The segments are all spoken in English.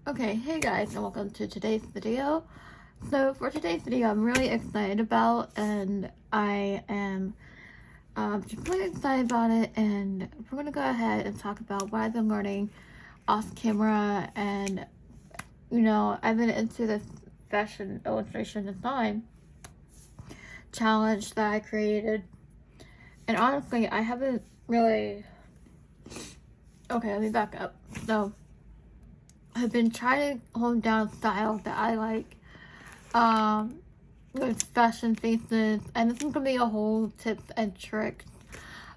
Okay, hey guys, and welcome to today's video. So for today's video, I'm really excited about, and I am just really excited about it, and we're going to go ahead and talk about what I've been learning off camera, and, I've been into this fashion illustration design challenge that I created, and honestly, I haven't really... Okay, let me back up. So, I've been trying to hone down a style that I like, with fashion faces, and this is gonna be a whole tips and tricks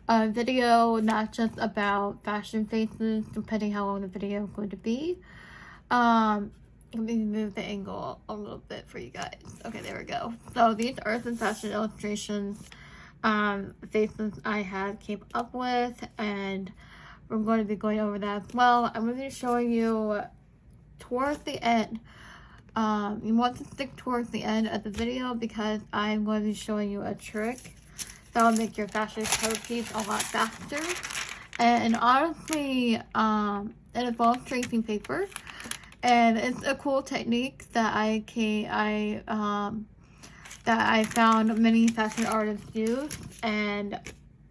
video, not just about fashion faces, depending how long the video is going to be. Let me move the angle a little bit for you guys. Okay, there we go. So these are some fashion illustrations, faces I have came up with, and we're going to be going over that as well. I'm going to be showing you towards the end. You want to stick towards the end of the video because I'm going to be showing you a trick that will make your fashion code piece a lot faster. And honestly, it involves tracing paper, and it's a cool technique that I found many fashion artists use, and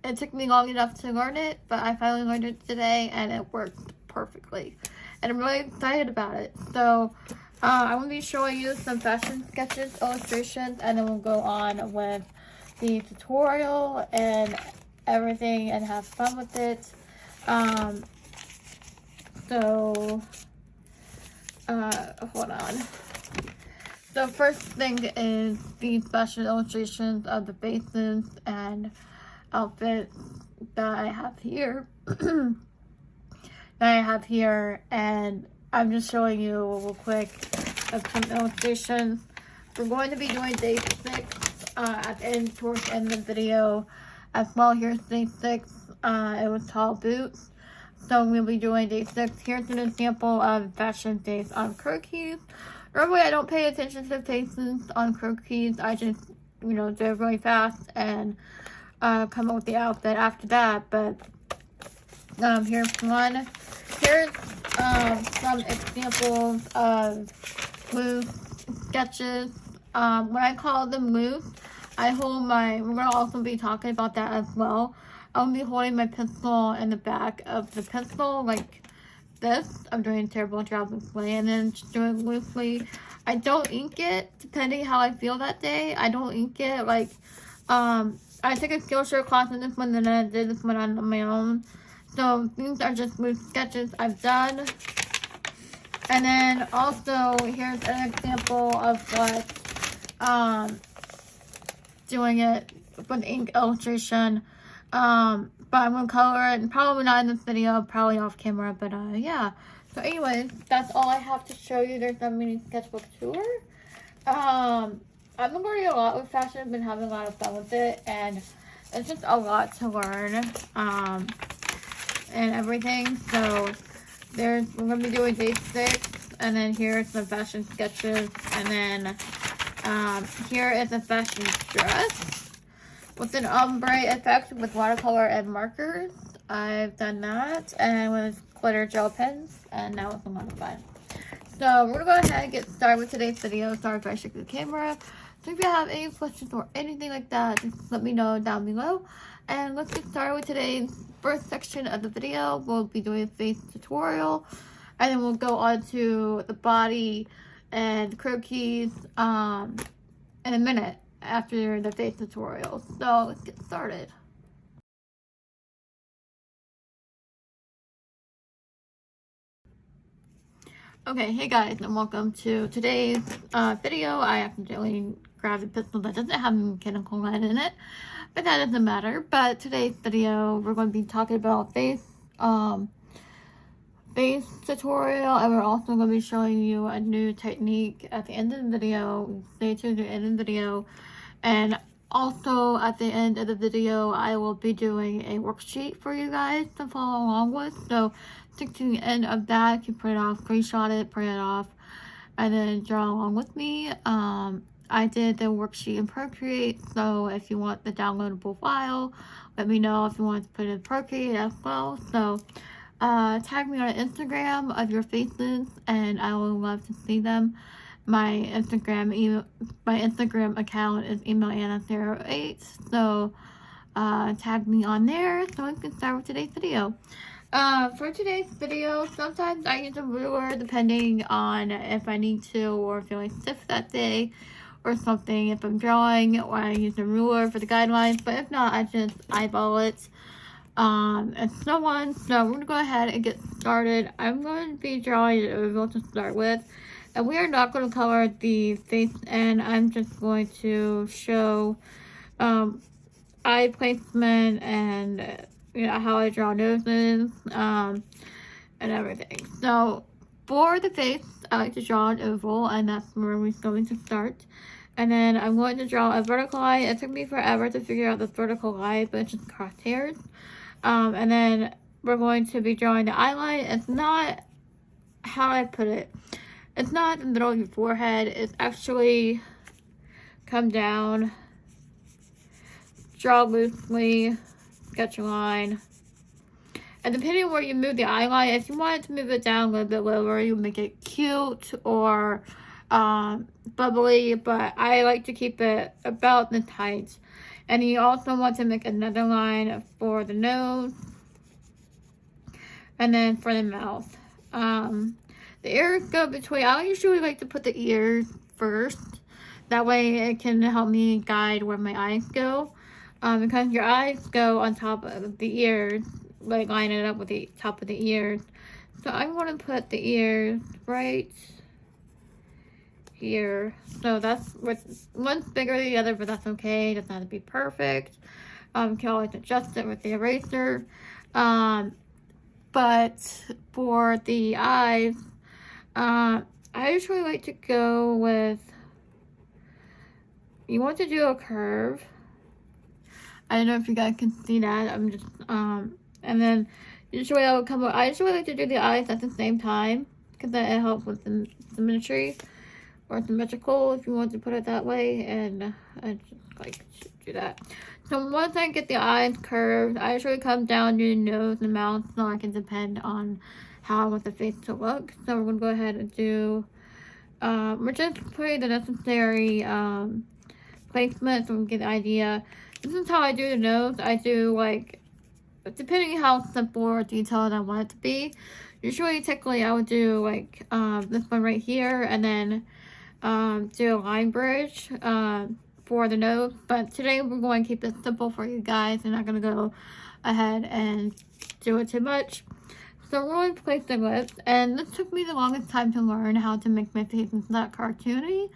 it took me long enough to learn it, but I finally learned it today, and it worked perfectly. And I'm really excited about it. So, I'm going to be showing you some fashion sketches, illustrations, and then we'll go on with the tutorial and everything and have fun with it. Hold on. The first thing is these fashion illustrations of the faces and outfits that I have here. And I'm just showing you real quick of some illustrations. We're going to be doing day 6 at the end, towards the end of the video as well. Here's day 6. It was tall boots. So we'll be doing day 6. Here's an example of fashion face on croquis. Normally I don't pay attention to faces on croquis. I just, do it really fast and come up with the outfit after that. But here's one. Here's some examples of loose sketches. When I call them loose, we're going to also be talking about that as well. I'll be holding my pencil in the back of the pencil like this. I'm doing a terrible job of explaining, and then just doing it loosely. I don't ink it, depending how I feel that day. I don't ink it, like, I took a Skillshare class in this one, and then I did this one on my own. So these are just loose sketches I've done. And then also, here's an example of what, doing it with ink illustration. But I'm going to color it, and probably not in this video, probably off camera, but yeah. So anyways, that's all I have to show you. There's a mini sketchbook tour. I've been learning a lot with fashion. I've been having a lot of fun with it, and it's just a lot to learn, and everything. So we're going to be doing day 6, and then here's some fashion sketches, and then here is a fashion dress with an ombre effect with watercolor and markers. I've done that, and with glitter gel pens, and now it's a lot of fun. So we're gonna go ahead and get started with today's video. Sorry if I shook the camera. So if you have any questions or anything like that, just let me know down below. And let's get started with today's first section of the video. We'll be doing a face tutorial, and then we'll go on to the body and croquis in a minute after the face tutorial. So let's get started. Okay, hey guys, and welcome to today's video. I accidentally grabbed a pistol that doesn't have a mechanical lead in it, but that doesn't matter. But today's video, we're going to be talking about face tutorial, and we're also going to be showing you a new technique at the end of the video. Stay tuned to the end of the video. And also at the end of the video, I will be doing a worksheet for you guys to follow along with. So stick to the end of that. You can print it off, screenshot it, print it off, and then draw along with me. I did the worksheet in Procreate, so if you want the downloadable file, let me know if you want to put it in Procreate as well. So tag me on Instagram of your faces, and I would love to see them. My Instagram account is emailanna08, so tag me on there so we can start with today's video. For today's video, sometimes I use a ruler depending on if I need to or feeling stiff that day or something. If I'm drawing, or I use a ruler for the guidelines, but if not, I just eyeball it. And so on. So we're gonna go ahead and get started. I'm going to be drawing an oval to start with, and we are not going to color the face, and I'm just going to show eye placement and how I draw noses and everything. So for the face, I like to draw an oval, and that's where we're going to start. And then I'm going to draw a vertical line. It took me forever to figure out this vertical line, but it's just crosshairs. And then we're going to be drawing the eye line. It's not, how I put it, it's not in the middle of your forehead. It's actually come down, draw loosely, sketch a line. And depending on where you move the eye line, if you wanted to move it down a little bit lower, you make it cute or bubbly, but I like to keep it about this height. And you also want to make another line for the nose and then for the mouth. The ears go between, I usually like to put the ears first. That way it can help me guide where my eyes go. Because your eyes go on top of the ears, like line it up with the top of the ears. So I'm going to put the ears right here. So that's one's bigger than the other, but that's okay. It doesn't have to be perfect. You can always adjust it with the eraser. But for the eyes, I usually like to go with, you want to do a curve. I don't know if you guys can see that. I'm just and then usually I usually like to do the eyes at the same time because that it helps with the symmetry. Or symmetrical, if you want to put it that way, and I just like to do that. So once I get the eyes curved, I usually come down to the nose and mouth, so I can depend on how I want the face to look. So we're gonna go ahead and do, we're just putting the necessary placement so we can get the idea. This is how I do the nose. I do like, depending on how simple or detailed I want it to be. Usually, typically, I would do like this one right here, and then do a line bridge for the nose, but today we're going to keep it simple for you guys. I'm not going to go ahead and do it too much. So we're going to place the lips, and this took me the longest time to learn how to make my faces not cartoony.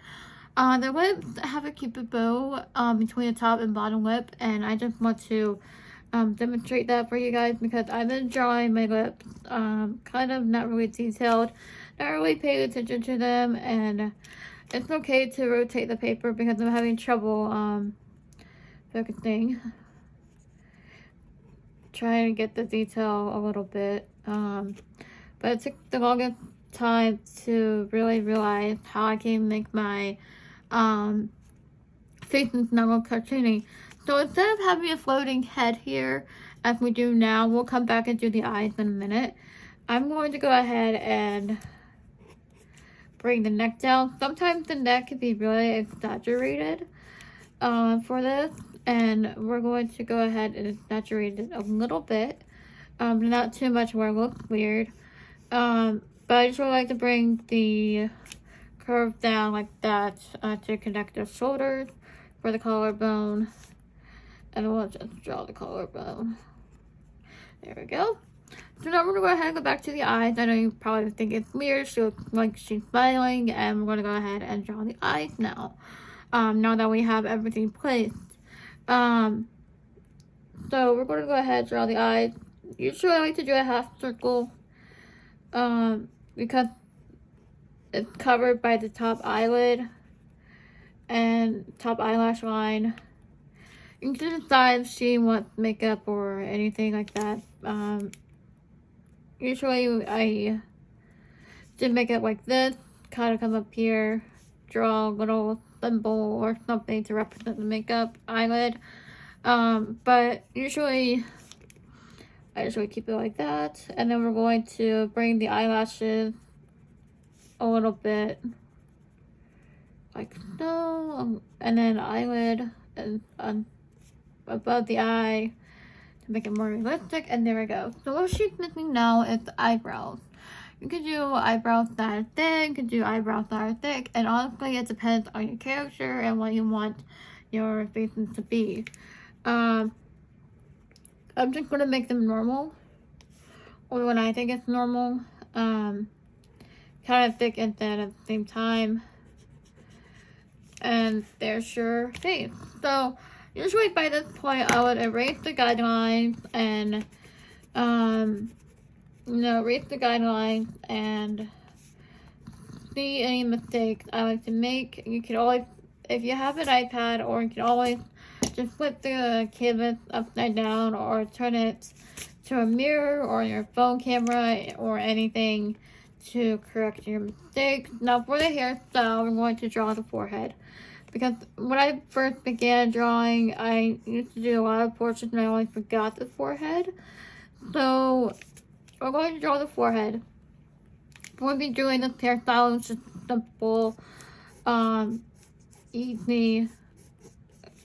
The lips have a cupid bow between the top and bottom lip, and I just want to demonstrate that for you guys because I've been drawing my lips kind of not really detailed, not really paying attention to them, and it's okay to rotate the paper because I'm having trouble focusing, trying to get the detail a little bit, but it took the longest time to really realize how I can make my faces not look cartoony. So instead of having a floating head here as we do now, we'll come back and do the eyes in a minute. I'm going to go ahead and bring the neck down. Sometimes the neck can be really exaggerated for this, and we're going to go ahead and exaggerate it a little bit, not too much where it looks weird, but I just would like to bring the curve down like that to connect the shoulders for the collarbone, and we'll just draw the collarbone. There we go. So now we're going to go ahead and go back to the eyes. I know you probably think it's weird. She looks like she's smiling. And we're going to go ahead and draw the eyes now. Now that we have everything placed. So we're going to go ahead and draw the eyes. Usually I like to do a half circle. Because it's covered by the top eyelid and top eyelash line. You can decide if she wants makeup or anything like that. Usually I did make it like this, kind of come up here, draw a little symbol or something to represent the makeup eyelid. But usually I just want to keep it like that. And then we're going to bring the eyelashes a little bit like so. And then eyelid and above the eye to make it more realistic. And there we go. So what she's missing now is the eyebrows. You could do eyebrows that are thin, you could do eyebrows that are thick, and honestly it depends on your character and what you want your faces to be. I'm just gonna make them normal, or when I think it's normal, kind of thick and thin at the same time, and there's your face. So usually by this point I would erase the guidelines and erase the guidelines and see any mistakes I like to make. You can always, if you have an iPad, or you can always just flip the canvas upside down or turn it to a mirror or your phone camera or anything to correct your mistakes. Now for the hairstyle, we're going to draw the forehead. Because when I first began drawing, I used to do a lot of portraits and I always forgot the forehead. So we're going to draw the forehead. We'll be doing this hairstyle. It's just simple, easy,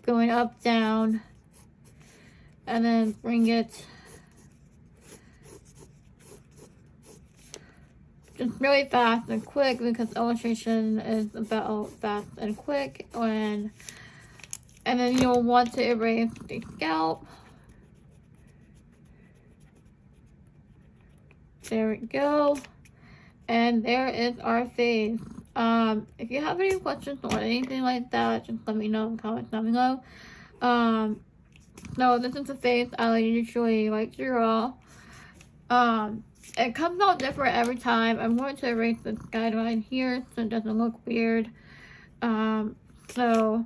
going up, down, and then bring it just really fast and quick, because illustration is about fast and quick. And then you'll want to erase the scalp. There we go. And there is our face. If you have any questions or anything like that, just let me know in the comments down below. So this is the face I usually like to draw. It comes out different every time. I'm going to erase this guideline here so it doesn't look weird. So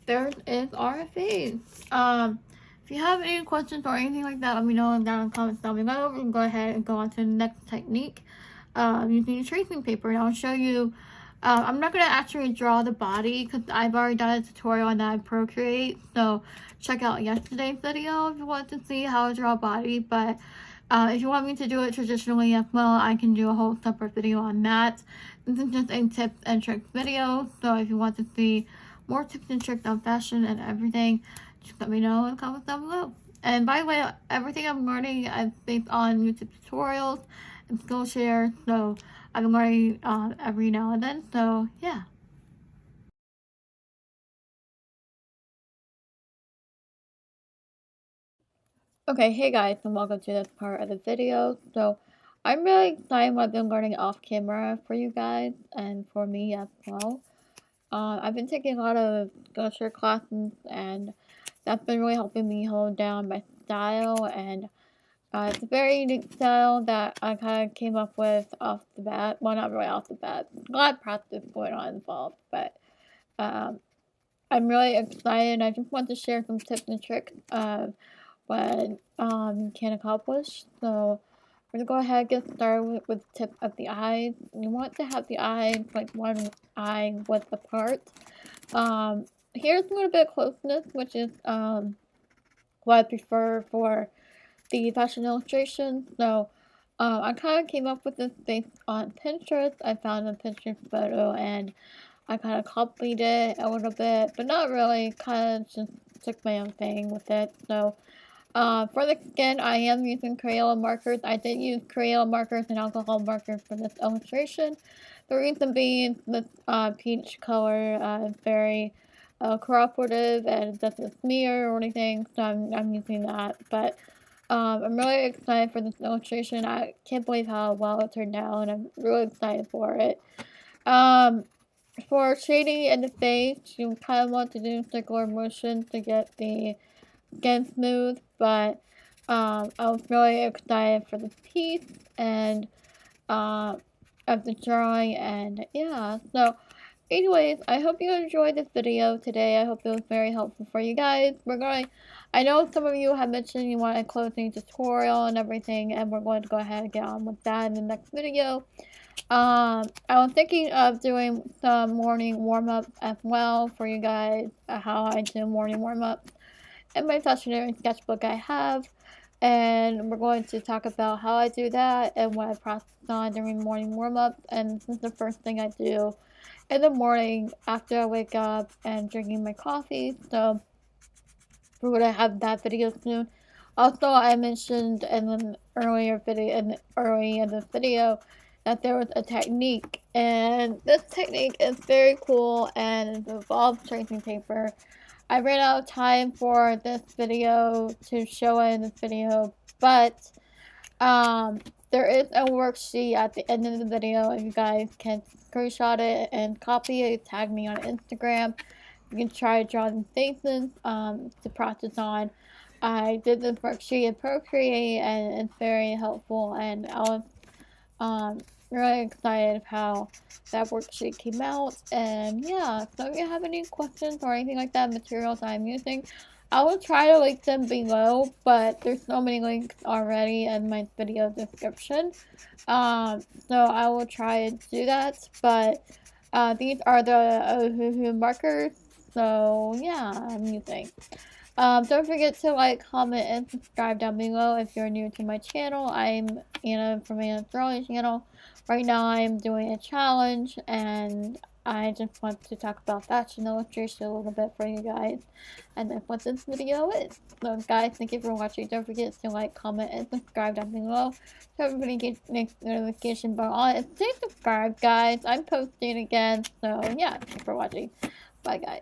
there is our face. If you have any questions or anything like that, let me know down in the comments down below. We can go ahead and go on to the next technique, using a tracing paper. And I'll show you, I'm not going to actually draw the body because I've already done a tutorial on that in Procreate. So check out yesterday's video if you want to see how to draw a body. But if you want me to do it traditionally as well, I can do a whole separate video on that. This is just a tips and tricks video. So if you want to see more tips and tricks on fashion and everything, just let me know in the comments down below. And by the way, everything I'm learning is based on YouTube tutorials and Skillshare, so I've been learning every now and then, so yeah. Okay, hey guys, and welcome to this part of the video. So I'm really excited what I've been learning off camera for you guys and for me as well. I've been taking a lot of Skillshare classes, and that's been really helping me hold down my style. And it's a very unique style that I kind of came up with off the bat. Well, not really off the bat. A lot of practice going on involved, but I'm really excited. I just want to share some tips and tricks of what you can accomplish. So we're gonna go ahead and get started with the tip of the eyes. You want to have the eyes like one eye width apart. Here's a little bit of closeness, which is what I prefer for the fashion illustration. So I kind of came up with this based on Pinterest. I found a Pinterest photo and I kind of copied it a little bit, but not really. Kind of just took my own thing with it. So for the skin, I am using Crayola markers. I did use Crayola markers and alcohol markers for this illustration. The reason being, this peach color is very cooperative and it doesn't smear or anything, so I'm using that. But I'm really excited for this illustration. I can't believe how well it turned out, and I'm really excited for it. For shading in the face, you kind of want to do circular motion to get the skin smooth, but I was really excited for the piece and of the drawing, and yeah. So anyways, I hope you enjoyed this video today. I hope it was very helpful for you guys. I know some of you have mentioned you want a closing tutorial and everything, and we're going to go ahead and get on with that in the next video. I was thinking of doing some morning warm-up as well for you guys, how I do morning warm-ups. In my stationery sketchbook I have, and we're going to talk about how I do that and what I practice on during morning warm-up. And this is the first thing I do in the morning after I wake up and drinking my coffee. So we're gonna have that video soon. Also, I mentioned in the earlier video, early in the video, that there was a technique, and this technique is very cool and it involves tracing paper. I ran out of time for this video to show it in this video, but there is a worksheet at the end of the video, and you guys can screenshot it and copy it, tag me on Instagram. You can try to draw these faces to practice on. I did this worksheet in Procreate, and it's very helpful, and I was really excited how that worksheet came out. And yeah, so if you have any questions or anything like that, materials I'm using, I will try to link them below, but there's so many links already in my video description. So I will try to do that, but these are the Ohuhu markers, so yeah, I'm using. Don't forget to like, comment, and subscribe down below if you're new to my channel. I'm Anna from Anna's Drawing channel. Right now I'm doing a challenge, and I just want to talk about fashion illustration a little bit for you guys. And that's what this video is. So guys, thank you for watching. Don't forget to like, comment, and subscribe down below. So everybody gets the notification bell on. And stay subscribed, guys. I'm posting again. So yeah, thanks for watching. Bye, guys.